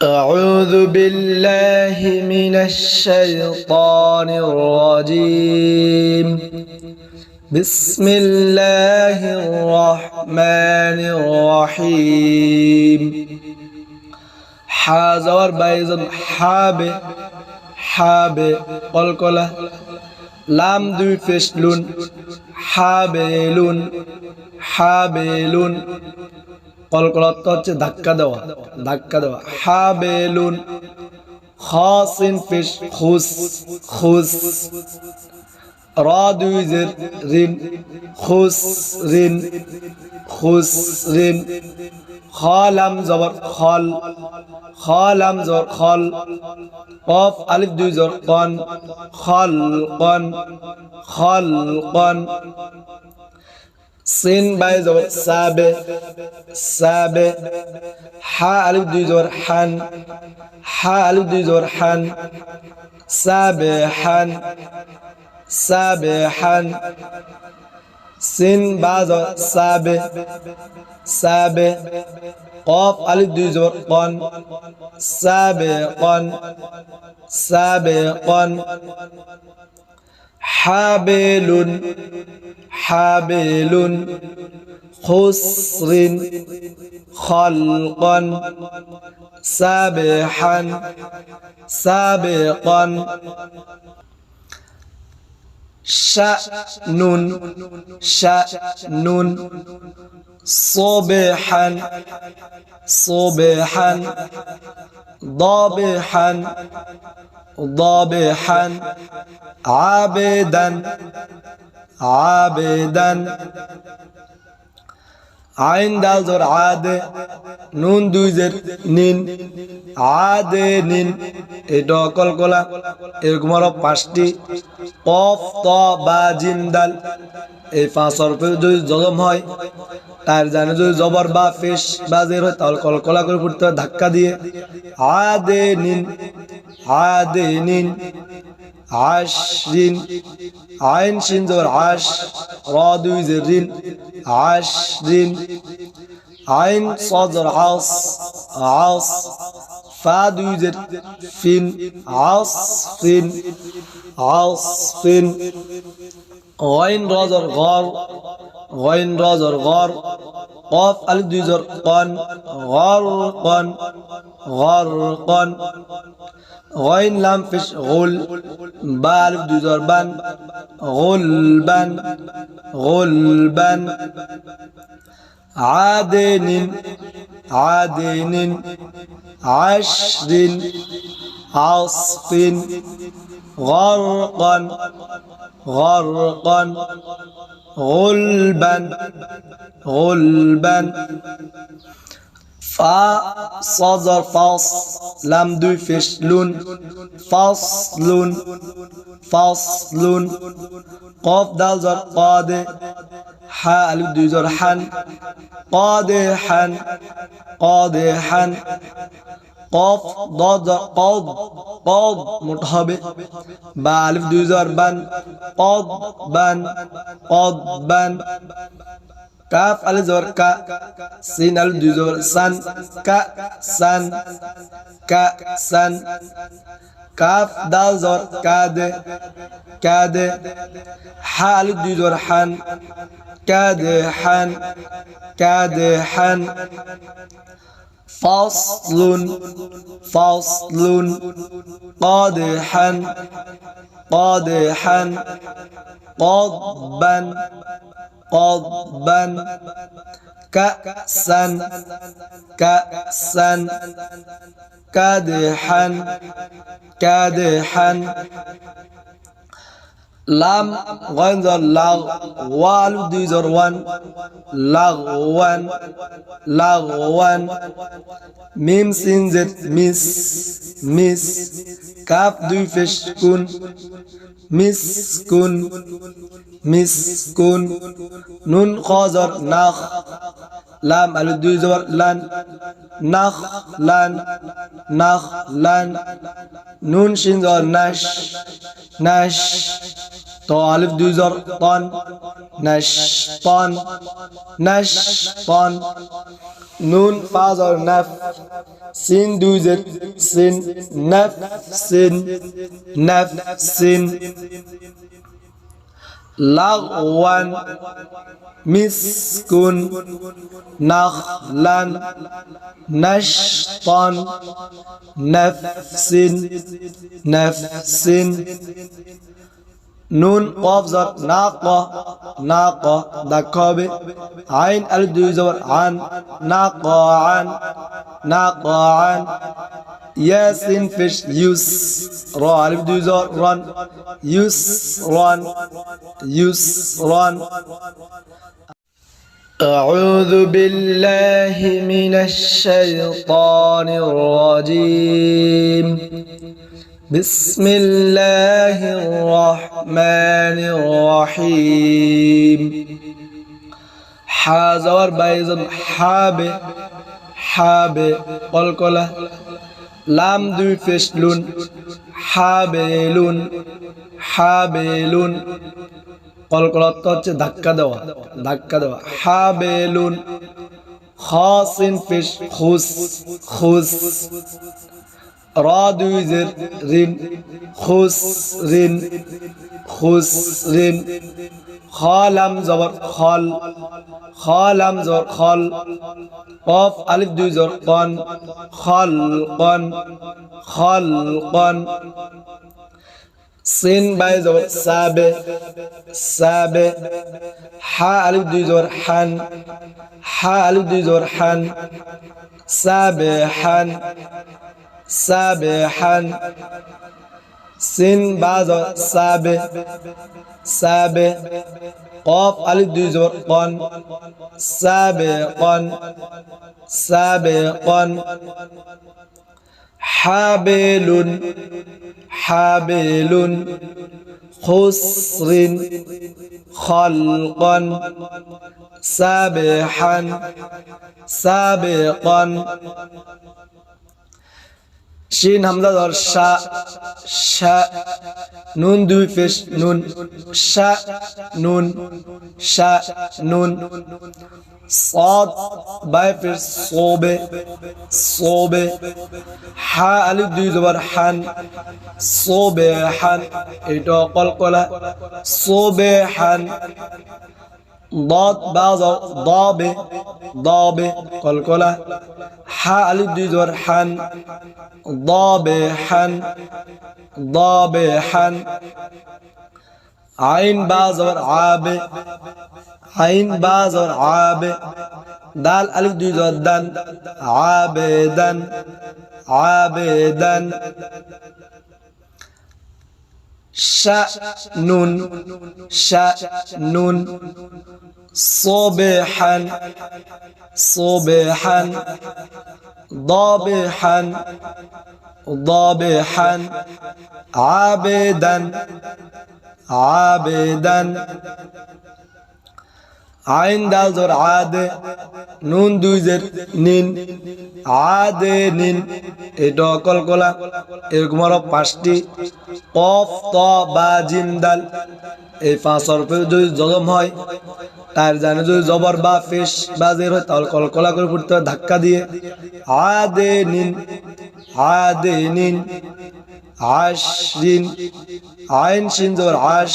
أعوذ بالله من الشيطان الرجيم بسم الله الرحمن الرحيم حازور بايزن حابه قلقلة لام دوي فشلون حابلون কলকলত হচ্ছে ধাক্কা দেওয়া হাবেলুন খাসিন ফিশ খুস রা দুই জের রিন খুসরিন খালাম জবর খালাম জবর খল কফ আলিফ দুই জবর কন খালকন সিন বাই জবর সাবে হা আলিফ দুই জবর হান সাবেহান সিন বা জবর সাবে কফ আলিফ দুই জবর কন সাবেকন حابل خسر خلقا سابحا سابقا شأن صبحا ضابحا عابدا আইন দাল জোর আদে নুন দুই জের নিন আদে নিন এটা কলকলা এরকম আরো পাঁচটি কফ ত বা জিম দাল এই পাঁচ অর্থে যদি জজম হয় তার জানে যদি জবর বা পেশ বা জের হয় তাহলে কলকলা করে পড়তে হয় ধাক্কা দিয়ে আদে নিন আশরিন আইন শিন জবর আশ রা দুই জের রিন আশরিন আইন সাদ জবর আস ফা দুই জের ফিন আসফিন গাইন রা জবর গর قاف ألف দুই জবর قن غرقا غين لام فيش غل با ألف দুই জবর বান غلبا عادن عشر عصف غرقا غلبا فا صدر فاص لام دوي فيش لون فصل قاف دال زر قاد حا ألف دوي زر حن قادحا قاف ضاد قاض متحبه با ألف دوي زر بان قضبان কাফ আলিফ জবর কা সিন আলিফ দুই জবর সান কাফ দাল জবর কাদে হা আলিফ দুই জবর হান কাদেহান فصل قادحا قضبا كأسا كادحا لام غين زر لاغ والف دوي زر وان لغوان ميم سين زد مس كاف دوي فش كون مسكون نون خازر نخ لام ألف دوي زبر لان نخلان نون شين زبر نش তো আলিফ দুই জর তন নাশতান নাশতান নুন ফা জর নাফ সিন দুই জের সিন নাফসিন নাফসিন লাগওয়ান মিসকুন নাখলান নাশতান নাফসিন নাফসিন নুন কফ জর নাকা নাকা ধাক্কা হবে আইন আলিফ দুই জবর আন নাকাআন নাকাআন ইয়াসিন ফিশ ইউস র আলিফ দুই জবর রান ইউসরান ইউসরান أعوذ بالله من الشيطان الرجيم بسم الله الرحمن الرحيم حازور بايزن حابه قلقلة لام دوي فشلون حابلون قلقلة হচ্ছে ধাক্কা দেওয়া حابلون খাসিন ফিশ খুস را দুই জের রিন খুসরিন খালাম জবর খালাম জবর খল কফ আলিফ দুই জবর কন খালকন সিন বাই জবর সাবে হা আলিফ দুই জবর হান সাবেহান সিন বাজ সাবে কফ আলিফ দুই জবর কন সাবেকন হাবেলুন খুসরিন খালকন সাবেকন শিন হামজা জর শা নুন দুই পেশ নুন নুন صاد বাই পেশ সোবে হা আলিফ দুই জবর হান সোবেহান এটা কলকলা সোবেহান ضاد بعض ضابه قلقلة حا ألف دي زور حن ضابحا عين بعض عاب دال ألف دي زور دن عابدا شأن صبحا ضابحا عابدا আইন দাল জোর আদে নুন দুই জের নিন আদে নিন এটা কলকলা এরকম আরো পাঁচটি কফ ত বা জিম দাল এই পাঁচ হরফে যদি জজম হয় তার জানে যদি জবর বা পেশ বা জের হয় তাহলে কলকলা করে পড়তে হয় ধাক্কা দিয়ে আদে নিন আশরিন আইন শিন জবর আশ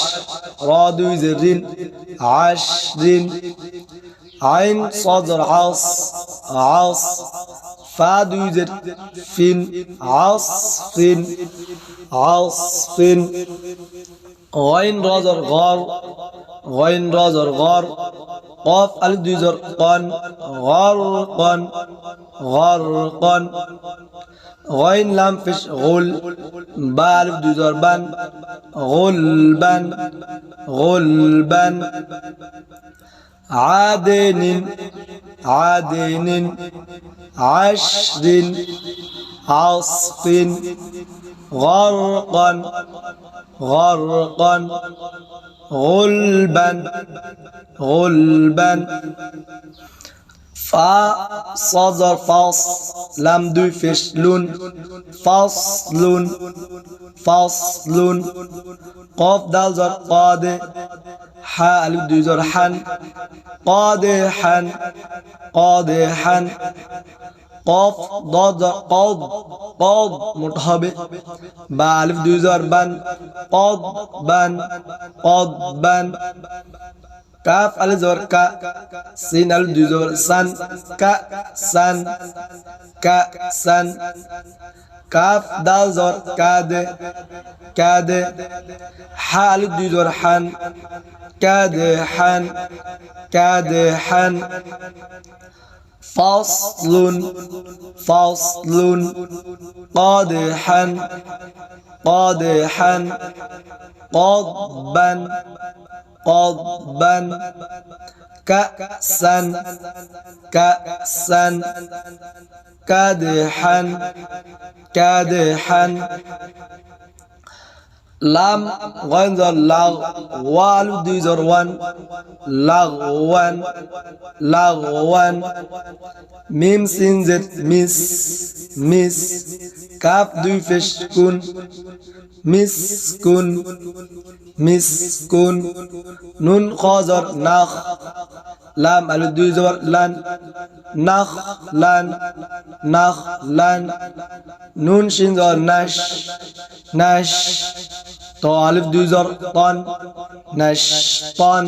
র দুই জের রিন আশরিন আইন صاد জবর আস ফা দুই জের ফিন আসফিন غين رازر غار قاف ألف দুই জবর قن غرقا غين لام فيش غل با ألف দুই জবর বান غلبا عادن عشر عصف غرقا غلبا ফা সজর ফাস লাম দুই ফেশ লুন ফাসলুন ফাসলুন কফ দাল জর কাদে হা আলিফ দুই জর হান কাদেহান কাদেহান কফ ضاد قض قض মোটা হবে বা আলিফ দুই জর বান قض বান قض বান কাফ আলিফ জর কা সিন আলিফ দুই জর সান কা সান কা সান কাফ দাল জর কাদে কাদে হা আলিফ দুই জর হান কাদেহান কাদেহান فصل فصل قادحا قادحا قضبا قضبا كأسا كأسا كادحا كادحا লাম গাইন জর লাগ ওয়াল দুই জর ওয়ান লাগওয়ান লাগওয়ান মিম সিন জেদ মিস মিস কাফ দুই ফেশ কুন মিসকুন মিসকুন নুন খজর নাখ লাম আলিফ দুই জবর লান নাখ লান নাখ লান নুন শিন জবর নাশ নাশ তো আলিফ দুই জবর তন নাশ তন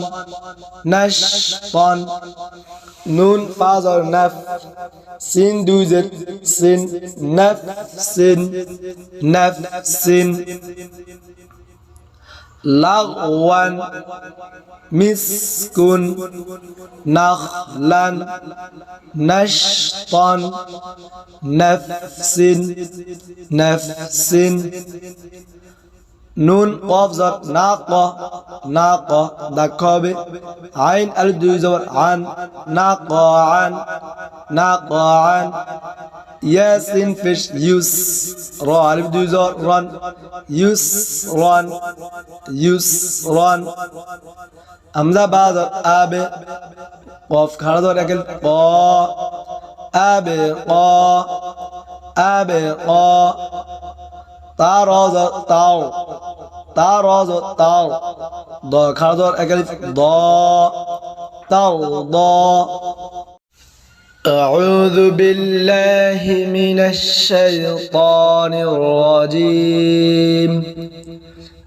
নাশ তন নুন ফা জবর নাফ সিন দুই জের সিন নাফ সিন নাফ সিন লাগওয়ান মিসকুন নাখলান নাশতান নাফসিন নাফসিন নুন কফ জর নাকা নাকা দাখাবে আইন আলিফ দুই জবর আন নাকাআন নাকাআন ইয়াসিন ফিশ ইউস র আলিফ দুই জবর run use run use run আমজা বাদ আবে কফ খাড়া ধরে গেল ক আবে ক আবে ক তারজ তাও তারজ তাও দ খাড়া ধরে গেল দ তাও দ أعوذ بالله من الشيطان الرجيم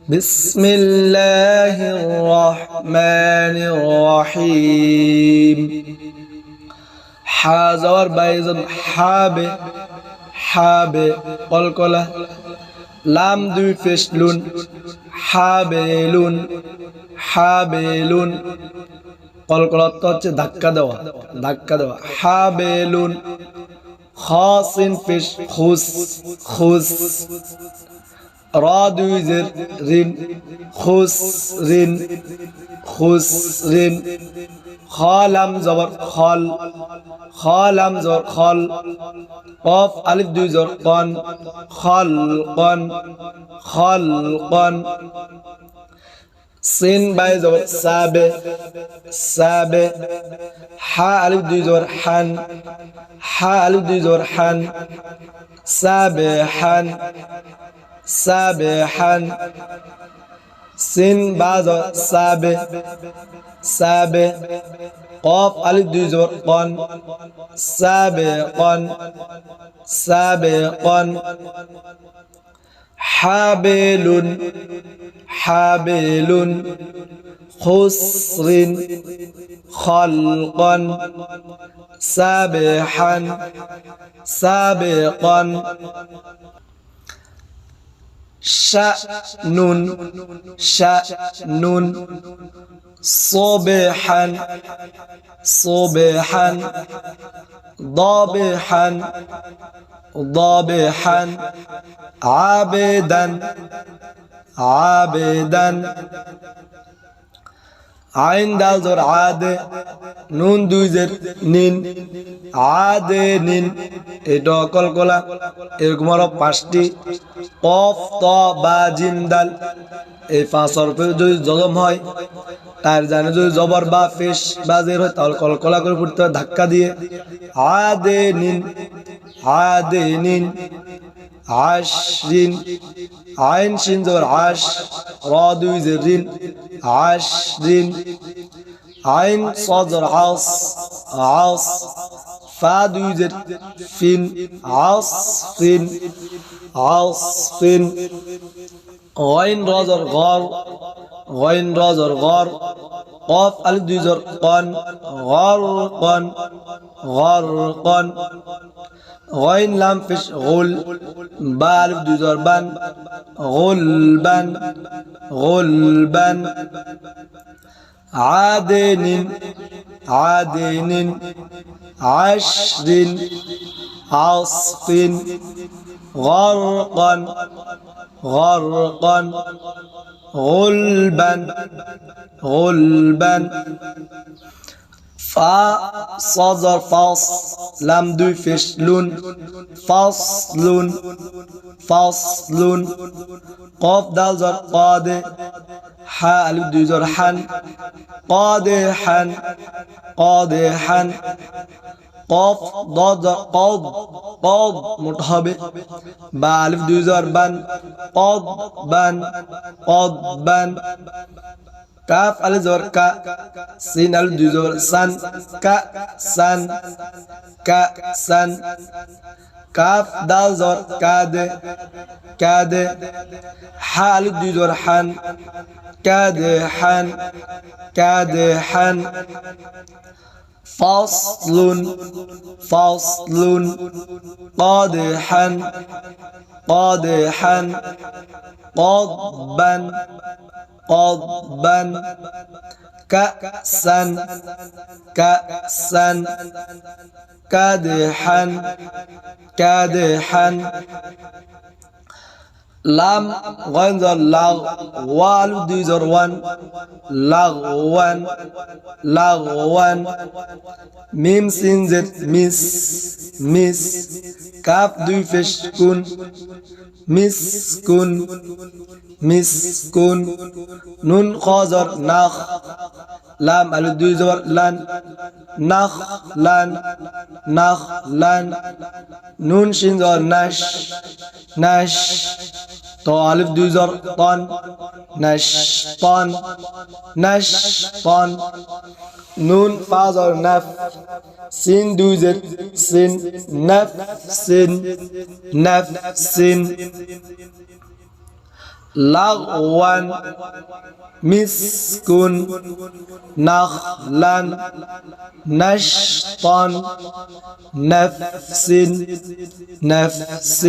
بسم الله الرحمن الرحيم حازور بايزن حابه حابه قلقلة لام دوي فشلون حابلون حابلون কলকলত হচ্ছে ধাক্কা দেওয়া ধাক্কা দেওয়া হাবেলুন খাসিন ফিশ খুস খুস রা দুই জের রিন খুস রিন খুস রিন খালাম জবর খল খালাম জবর খল কফ আলিফ দুই জবর কন খলকন খলকন সিন বাই জবর সাবে সাবে হা আলিফ দুই জবর হান হা আলিফ দুই জবর হান সাবে হান সাবে হান সিন বা জবর সাবে সাবে কফ আলিফ দুই জবর কন সাবে কন সাবে কন হাবেলুন হাবেলুন খুসরিন খলকন সাবেহান সাবেকন শানুন শানুন صبحا صبحا ضبحا ضبحا عابدا عابدا আইন দাল জোর আদে নুন দুই জের নিন আদে নিন এটা কলকলা এরকম আরো 5টি কফ ত বা জিম দাল এই 5 হরফে যদি জজম হয় তার জানে যদি জবর বা পেশ বা জের হয় তাহলে কলকলা করে পড়তে হয় ধাক্কা দিয়ে আদে নিন আশরিন আইন শিন জবর আশ রা দুই জের রিন আশরিন আইন صاد জবর আস আস ফা দুই জের ফিন আসফিন আসফিন غين رازر غار غين رازر غار قاف ألف دوزر قن غرقا غرقا غين لام فش غل با ألف دوزر بن غلبا غلبا عادن عادن عشر عصف غرقا غرقا غلبا غلبا فا صدر فاص لام دوي فش لون فصل فصل قاف دال زر قاد حا ألف دوي زر حن قادحا قادحا قاف ضاد قاض قاض متهبه با الف দুই জবর বান قاض بان قاض بان কাফ আলিফ জবর কা সিন আলিফ দুই জবর সান কা সান কা সান কাফ দাল জবর কাদে কাদে হা আলিফ দুই জবর হান কাদে হান কাদে হান فصل فصل قادحا قادحا قضبا قضبا كأسا كأسا كادحا كادحا لام غين زر لاغ والو دي زر وان لغوان لغوان ميم سين زر ميس ميس كاف دوي فش كون مسكون مسكون نون خازر نخ لام الف دوي زر لان نخ لان نخ لان نون شين زر نش نش تو ألف دوي زر طن نشطان نشطان نون فا زر نف سين دوي زر سن نفس نفس لغوا مسكن نخلا نشطا نفس نفس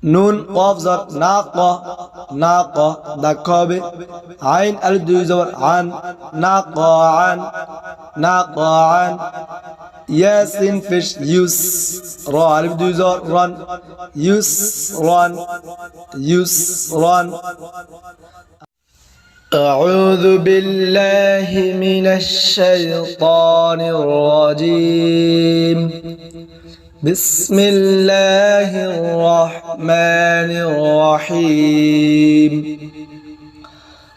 نون قاف زر ناقة ناقة دكابة عين ألف دوي زبر عن ناقة عن ناقة عن ياسين فش يس را ألف دوي زبر رن يس رن يس رن أعوذ بالله من الشيطان الرجيم بسم الله الرحمن الرحيم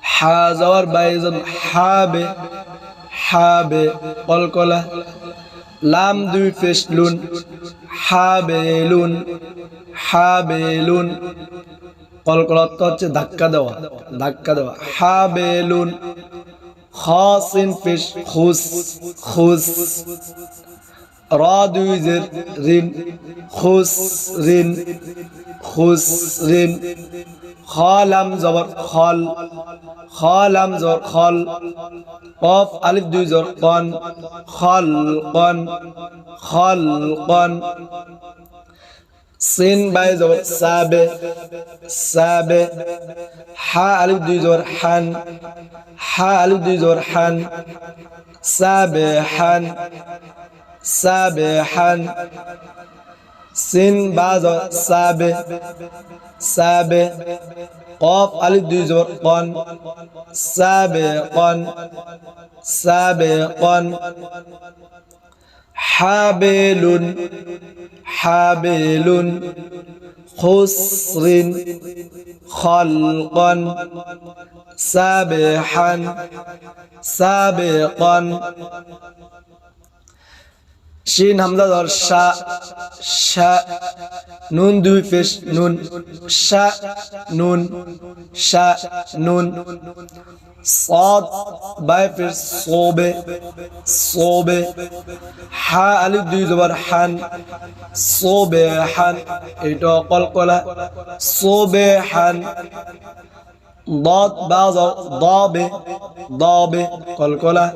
حازور بايزن حابه حابه قلقلة لام دوي فشلون حابلون حابلون قلقلة হচ্ছে ধাক্কা দেওয়া ধাক্কা দেওয়া حابلون خاصن فش خس خس را دوي زر رين خس رين خس رين خالم زبر خال خالم زبر خال قاف ألف دوي زر قن خلقا خلقا سين باي زبر سابه سابه حا ألف دوي زبر حن حا ألف دوي زبر حن سابحا سابحا সিন বাজর সাবে সাবে কফ আলিফ দুই জবর কন সাবে কন সাবে কন হাবিলুন হাবিলুন খুসরিন খলকন সাবিহান সাবিকান শিন হামজা জবর শা শা নুন দুই পেশ নুন শা নুন শা নুন صاد باي পেশ সোবে সোবে হা আলিফ দুই জবর হান সোবে হান এটা কলকলা সোবে হান ضاد بعض ضاب ضاب قلقلة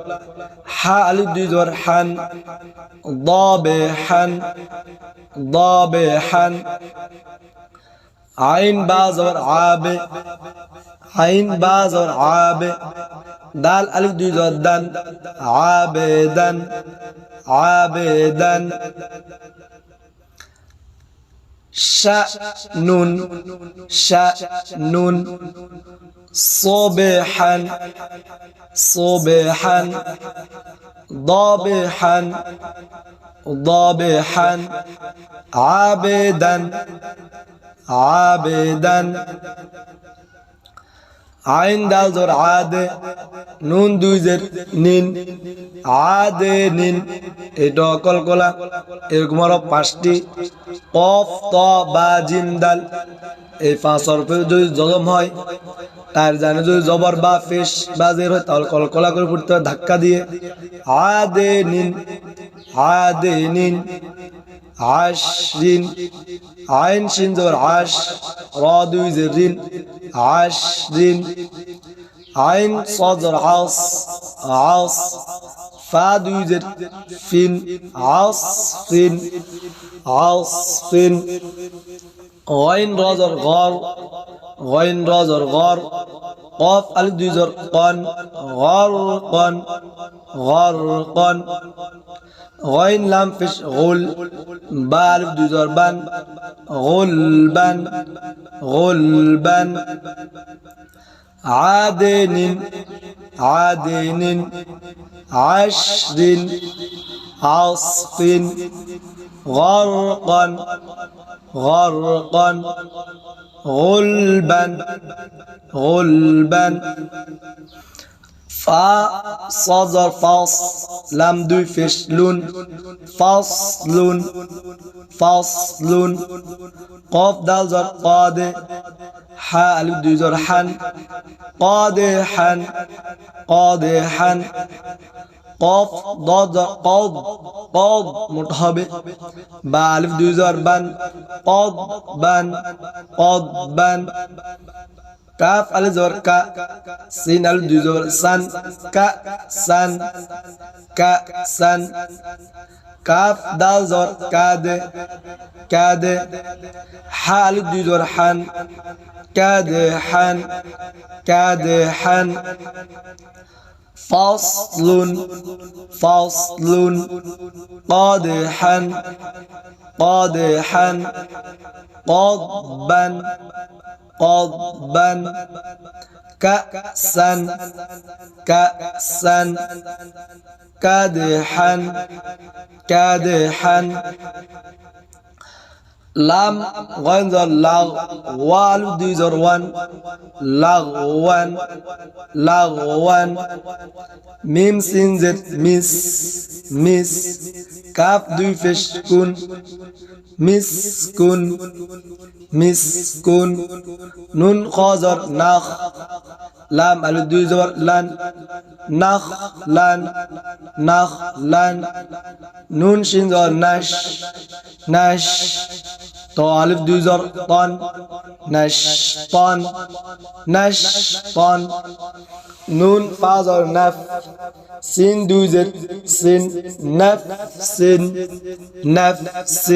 حاء ألف دي زور حن ضابحا ضابحا عين بعض عاب عين بعض عاب دال ألف دي زور دن عابدا عابدا شأن شأن صبحا صبحا ضابحا ضابحا عابدا عابدا عين دال زور عاد নুন দুই জের নিন আদে নিন এটা কলকলা এরকম আরো পাঁচটি কফ ত বা জিম দাল এই পাঁচ হরফে যদি জজম হয় তার জানে যদি জবর বা পেশ বা জের হয় তাহলে কলকলা করে পড়তে হবে ধাক্কা দিয়ে আদে নিন আদে নিন আশরিন আইন শিন জবর আশ র দুই জের রিন আশরিন عين صدر عاص عاص فاد يزر فين عاصفين عاصفين غين رازر غار غين رازر غار قاف ألف يزر قن غرقا غرقا غين لام فيش غل با ألف يزر بن غلبا غلبا عادن عادن عشر عصف غرقا غرقا غلبا غلبا فا صدر فاص لام دوي فيش لون فصل فصل قاف دال زر قاد حاء ألف دوي زر حن قادحا قادحا قاف ضاد قاض قاض متهبه با ألف دوي زر بن قاض بن قاض بن كاف ألف زر كا سين ألف دوي زر سن كا سن كا سن كاف دال زر كاد كاد حاء ألف دوي زر حن كادحا كادحا فصل فصل قادحا قادحا قضبا قضبا كأسا كأسا كادحا كادحا لام غين زر لاغ والو دي زر وان لاغوان لاغوان ميم سين زر ميس ميس كاف دوي فيش كون مسكون مسكون نون خازر ناخ لام الو دوي زر لان ناخ لان ناخ لان نون شين زر ناش ناش تو ألف دوي زر طن نشطن نشطن نون فازر نف سين دوي زر سن نفس نفس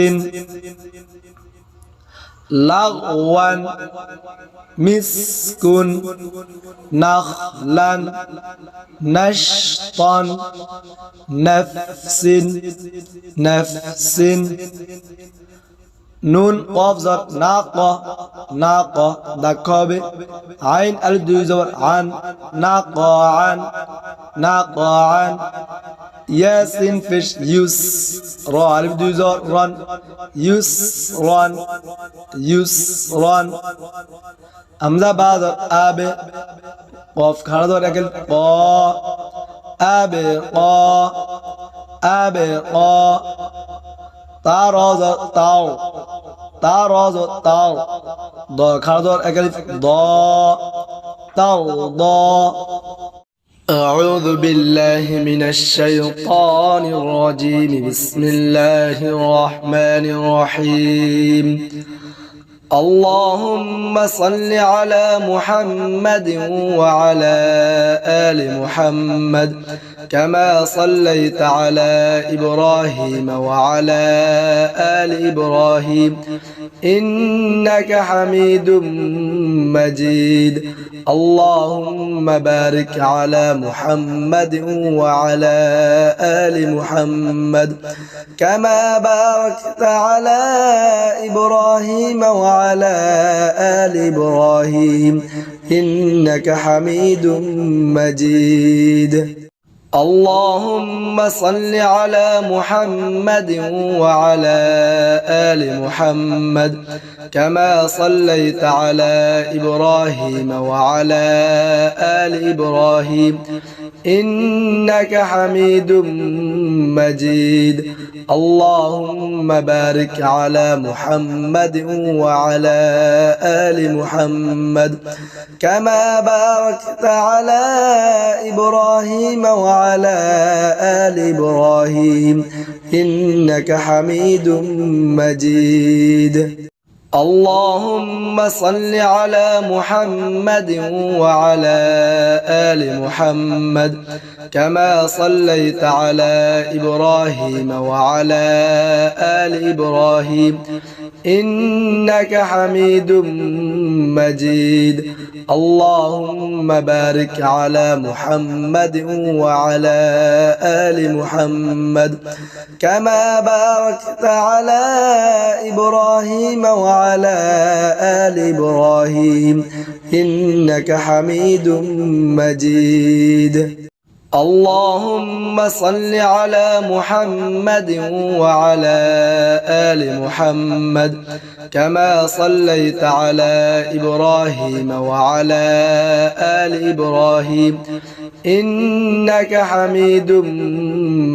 لغوا مسكن نخلا نشطا نفس نفس নুন কফ জর না ক দাক্ষ হবে আইন আলিফ দুই জবর আন না ক আন ইয়াসিন ফিশ ইউস র আলিফ দুই জবর রন ইউস রন হামজা বা জর আবে কফ খাড়া জর একেল ক আবে ক তারজ তাও দ খাড়া একালিফ দ তাও দ أعوذ بالله من الشيطان الرجيم بسم الله الرحمن الرحيم اللهم صل على محمد وعلى آل محمد كما صليت على إبراهيم وعلى آل إبراهيم إنك حميد مجيد اللهم بارك على محمد وعلى آل محمد كما باركت على إبراهيم وعلى آل إبراهيم إنك حميد مجيد اللهم صل على محمد وعلى آل محمد كما صليت على إبراهيم وعلى آل إبراهيم إنك حميد مجيد اللهم بارك على محمد وعلى آل محمد كما باركت على إبراهيم وعلى آل إبراهيم إنك حميد مجيد اللهم صل على محمد وعلى آل محمد كما صليت على إبراهيم وعلى آل إبراهيم إنك حميد مجيد اللهم بارك على محمد وعلى آل محمد كما باركت على إبراهيم وعلى آل إبراهيم إنك حميد مجيد اللهم صل على محمد وعلى آل محمد كما صليت على إبراهيم وعلى آل إبراهيم إنك حميد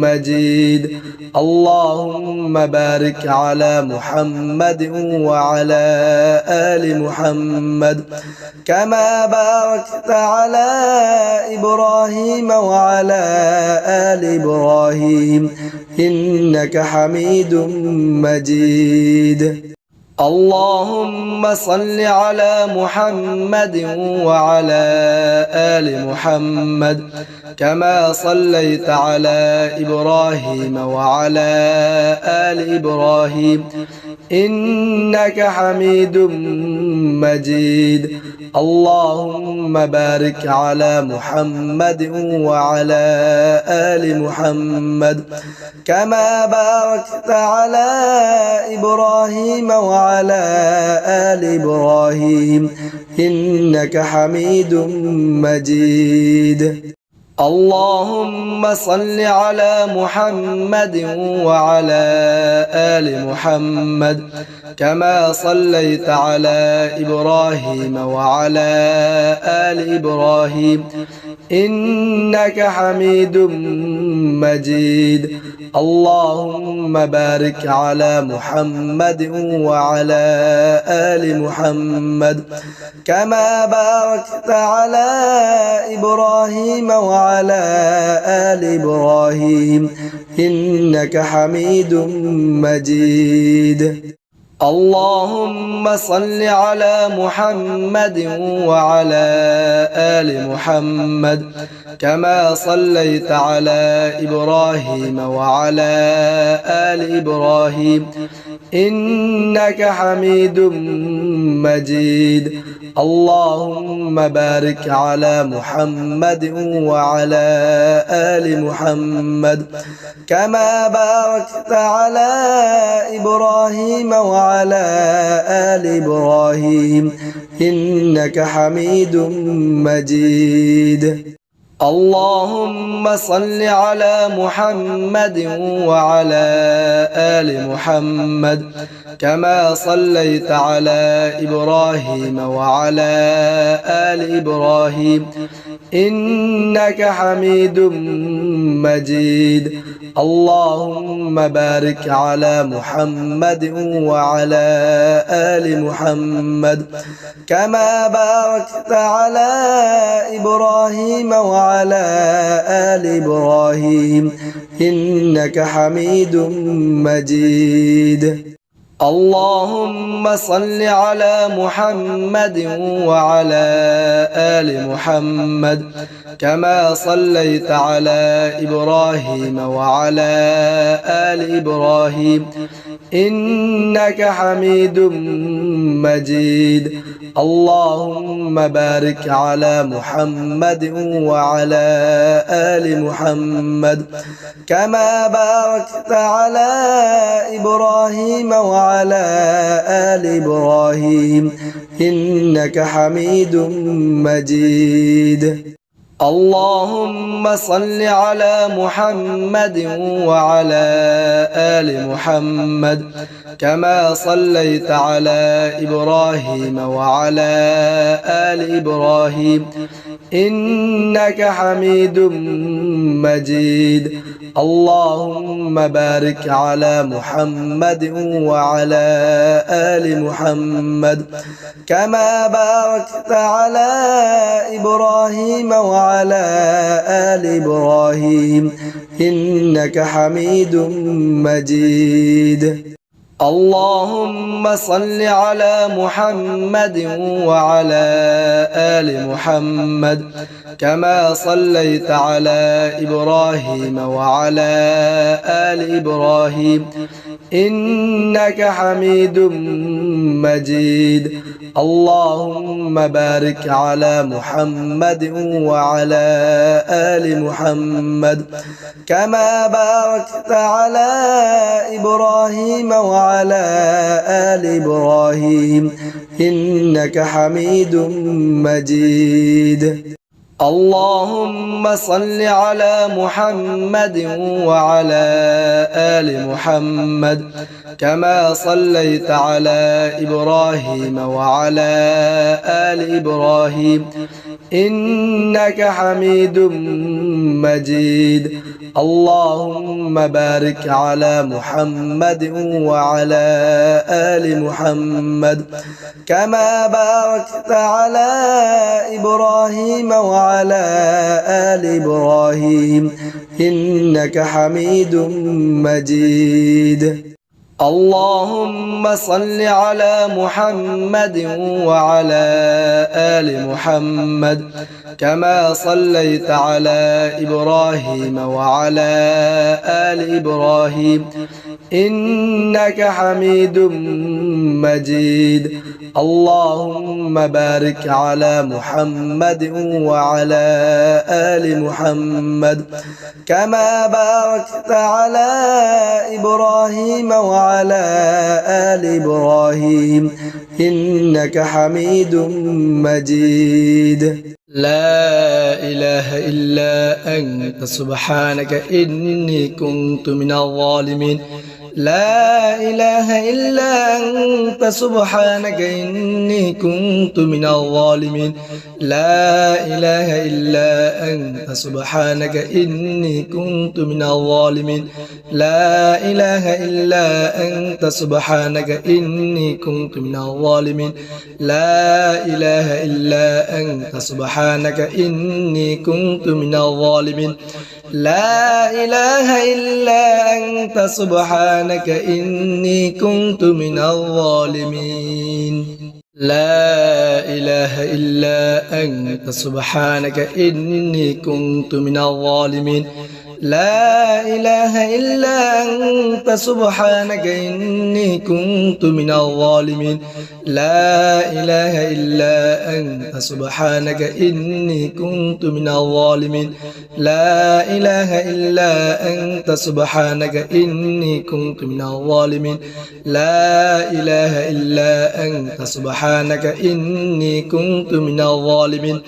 مجيد اللهم بارك على محمد وعلى آل محمد كما باركت على إبراهيم وعلى آل إبراهيم إنك حميد مجيد اللهم صل على محمد وعلى آل محمد كما صليت على إبراهيم وعلى آل إبراهيم إنك حميد مجيد اللهم بارك على محمد وعلى آل محمد كما باركت على إبراهيم وعلى آل إبراهيم إنك حميد مجيد اللهم صل على محمد وعلى آل محمد كما صليت على إبراهيم وعلى آل إبراهيم إنك حميد مجيد اللهم بارك على محمد وعلى آل محمد كما باركت على إبراهيم وعلى آل إبراهيم إنك حميد مجيد اللهم صل على محمد وعلى آل محمد كما صليت على إبراهيم وعلى آل إبراهيم إنك حميد مجيد اللهم بارك على محمد وعلى آل محمد كما باركت على إبراهيم وعلى آل إبراهيم إنك حميد مجيد اللهم صل على محمد وعلى آل محمد كما صليت على إبراهيم وعلى آل إبراهيم إنك حميد مجيد اللهم بارك على محمد وعلى آل محمد كما باركت على إبراهيم وعلى آل إبراهيم إنك حميد مجيد اللهم صل على محمد وعلى آل محمد كما صليت على إبراهيم وعلى آل إبراهيم إنك حميد مجيد اللهم بارك على محمد وعلى آل محمد كما باركت على إبراهيم وعلى آل إبراهيم إنك حميد مجيد اللهم صل على محمد وعلى آل محمد كما صليت على إبراهيم وعلى آل إبراهيم إنك حميد مجيد اللهم بارك على محمد وعلى آل محمد كما باركت على إبراهيم وعلى آل إبراهيم إنك حميد مجيد اللهم صل على محمد وعلى آل محمد كما صليت على إبراهيم وعلى آل إبراهيم إنك حميد مجيد اللهم بارك على محمد وعلى آل محمد كما باركت على إبراهيم وعلى آل إبراهيم إنك حميد مجيد اللهم صل على محمد وعلى آل محمد كما صليت على إبراهيم وعلى آل إبراهيم إنك حميد مجيد اللهم بارك على محمد وعلى آل محمد كما باركت على إبراهيم وعلى آل إبراهيم إنك حميد مجيد اللهم صل على محمد وعلى آل محمد كما صليت على إبراهيم وعلى آل إبراهيم إنك حميد مجيد اللهم بارك على محمد وعلى آل محمد كما باركت على إبراهيم وعلى آل إبراهيم إنك حميد مجيد لا إله إلا أنت سبحانك إني كنت من الظالمين لا إله إلا أنت سبحانك إني كنت من الظالمين لا إله إلا أنت سبحانك إني كنت من الظالمين لا إله إلا أنت سبحانك إني كنت من الظالمين لا إله إلا أنت سبحانك إني كنت من الظالمين لا إله إلا أنت سبحانك إني كنت من الظالمين لا إله إلا أنت سبحانك إني كنت من الظالمين لا إله إلا أنت سبحانك إني كنت من الظالمين لا إله إلا أنت سبحانك إني كنت من الظالمين لا إله إلا أنت سبحانك إني كنت من الظالمين لا إله إلا أنت سبحانك إني كنت من الظالمين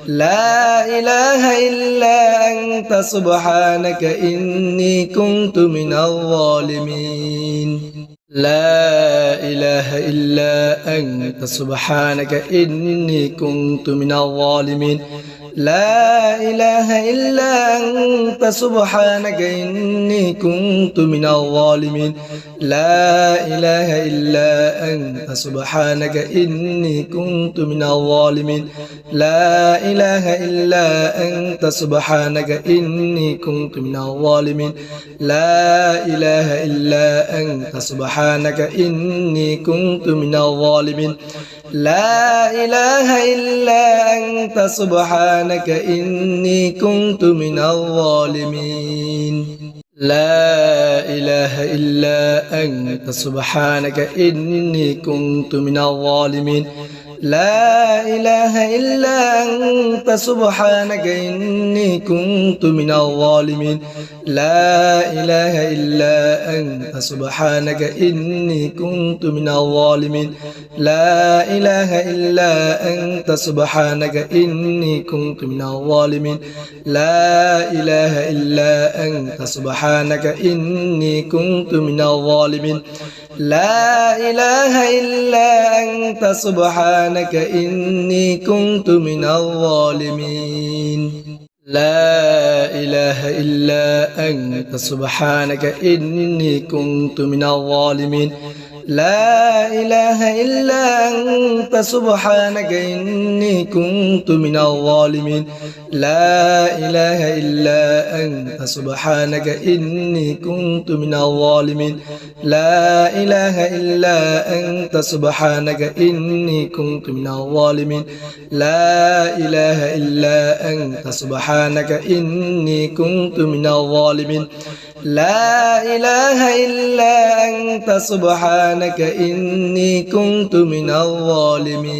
لا إله إلا أنت سبحانك إني كنت من الظالمين لا إله إلا أنت سبحانك إني كنت من الظالمين لا إله إلا أنت سبحانك إني كنت من الظالمين لا إله إلا أنت سبحانك إني كنت من الظالمين لا إله إلا أنت سبحانك إني كنت من الظالمين لا إله إلا أنت سبحانك إني كنت من الظالمين لا إله إلا أنت سبحانك إني كنت من الظالمين لا إله إلا أنت سبحانك إني كنت من الظالمين لا إله إلا أنت سبحانك إني كنت من الظالمين لا إله إلا أنت سبحانك إني كنت من الظالمين لا إله إلا أنت سبحانك إني كنت من الظالمين لا إله إلا أنت سبحانك إني كنت من الظالمين لا إله إلا أنت سبحانك إني كنت من الظالمين لا إله إلا أنت سبحانك إني كنت من الظالمين لا إله إلا أنت سبحانك إني كنت من الظالمين لا إله إلا أنت سبحانك إني كنت من الظالمين لا إله إلا أنت سبحانك إني كنت من الظالمين لا إله إلا أنت سبحانك إني كنت من الظالمين لا إله إلا أنت سبحانك إني كنت من الظالمين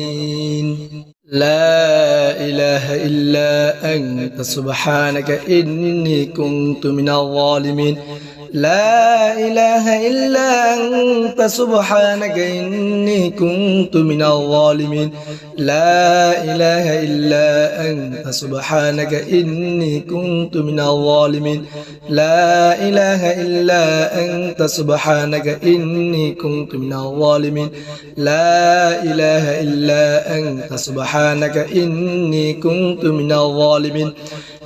لا إله إلا أنت سبحانك إني كنت من الظالمين لا إله إلا أنت سبحانك إني كنت من الظالمين لا إله إلا أنت سبحانك إني كنت من الظالمين لا إله إلا أنت سبحانك إني كنت من الظالمين لا إله إلا أنت سبحانك إني كنت من الظالمين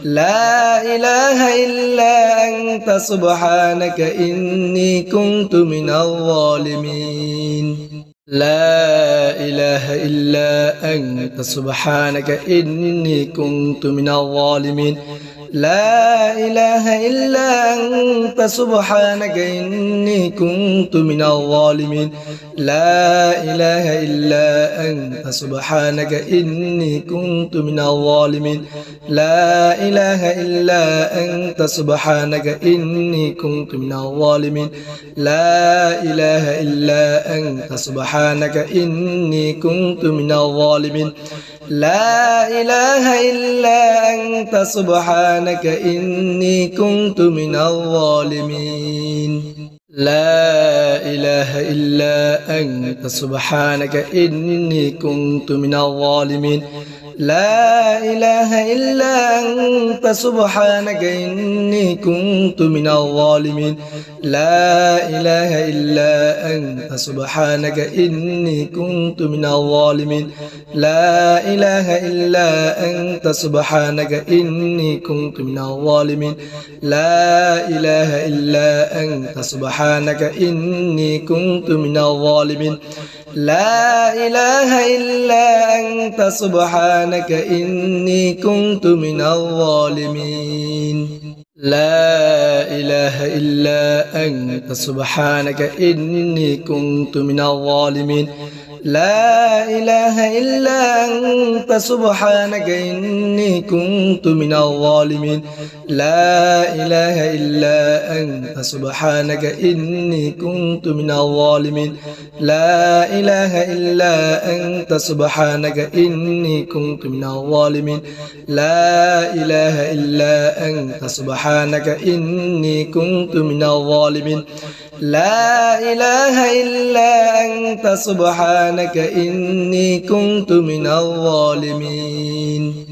لا إله إلا أنت سبحانك إني كنت من الظالمين لا إله إلا أنت سبحانك إني كنت من الظالمين لا إله إلا أنت سبحانك إني كنت من الظالمين لا إله إلا أنت سبحانك إني كنت من الظالمين لا إله إلا أنت سبحانك إني كنت من الظالمين لا إله إلا أنت سبحانك إني كنت من الظالمين لا إله إلا أنت سبحانك إني كنت من الظالمين لا إله إلا أنت سبحانك إني كنت من الظالمين لا إله إلا أنت سبحانك إني كنت من الظالمين لا إله إلا أنت سبحانك إني كنت من الظالمين لا إله إلا أنت سبحانك إني كنت من الظالمين لا إله إلا أنت سبحانك إني كنت من الظالمين لا إله إلا أنت سبحانك إني كنت من الظالمين لا إله إلا أنت سبحانك إني كنت من الظالمين لا إله إلا أنت سبحانك إني كنت من الظالمين لا إله إلا أنت سبحانك إني كنت من الظالمين لا إله إلا أنت سبحانك إني كنت من الظالمين لا إله إلا أنت سبحانك إني كنت من الظالمين لا إله إلا أنت سبحانك إني كنت من الظالمين